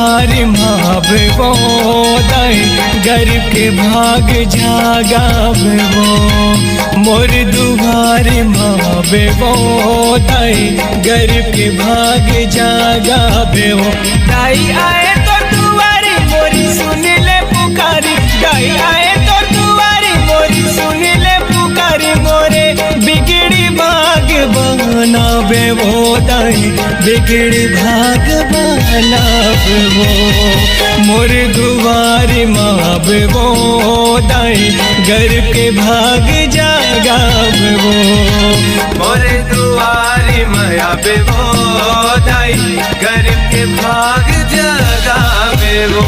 दुआरी मावे वो दाई गरीब के भाग जागावे वो। मोर दुआरी मावे वो दाई गरीब के भाग जागावे वो। दाई आए तो दुआरी मोरी सुन ले पुकारी, दाई आए तो दुआरी मोरी सुन ले पुकारी। मोरे बिगड़ी भाग बनावे वो दाई बिगड़ी भाग बनावे वो। मोर दुआरी मावे वो दाई गरीब के भाग जागावे वो। मोर दुआरी मावे वो दाई गरीब के भाग जागावे वो।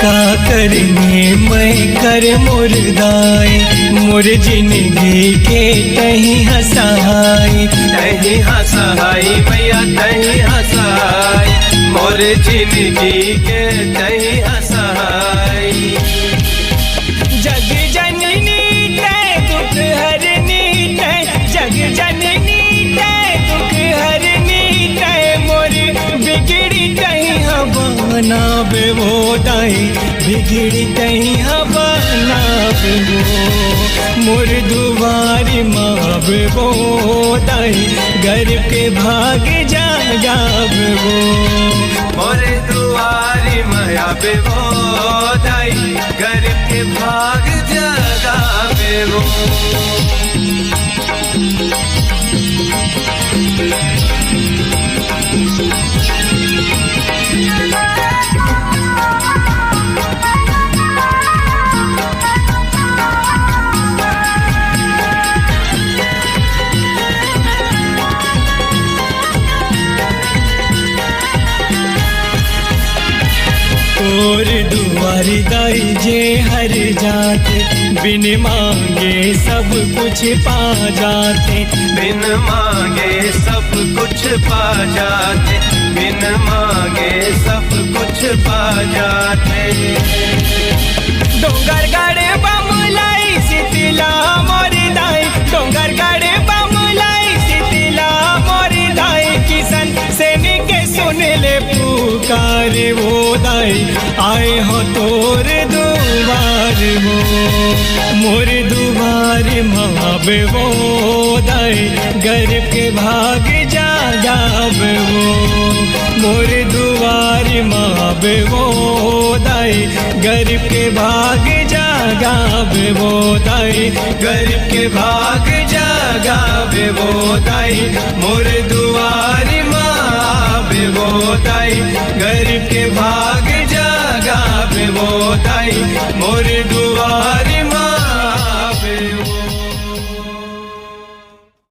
का करने मैं कर मोर दाई मोर जिंदगी के तही हंसाई, तही हंसाई मैया तही हंसाई। मोर जिंदगी के तही हंसाई। जग जननी तै दुख हरनी तै, जग जननी तै दुख हरनी तै। मोर बिगड़ी तही बनावे वो दाई बिगड़ी तही बनावे वो। मोर दुआरी मावे वो दाई गरीब के भाग जागावे वो। मोर दुआरी मावे वो दाई गरीब के भाग जागावे वो। और दुआरी दाई जे हर जाते बिन मांगे सब कुछ पा जाते, बिन मांगे सब कुछ पा जाते, बिन मांगे सब कुछ पा जाते। डोंगर गाड़े बमुलाई शीतला मोर दाई, डोंगर गाड़े बमुलाई शीतला मोर दाई। किशन सेनी के सुन ले पुकार वो दाई आए हो तोर दुआर वो। मोर दुआरी मावे वो दाई गरीब के भाग जागावे वो। मोर दुआरी मावे वो दाई गरीब के भाग जागावे वो दाई गरीब के भाग जागावे वो दाई। मोर दुआरी मावे वो दाई गरीब के भाग जागावे वो दाई। मोर दुआरी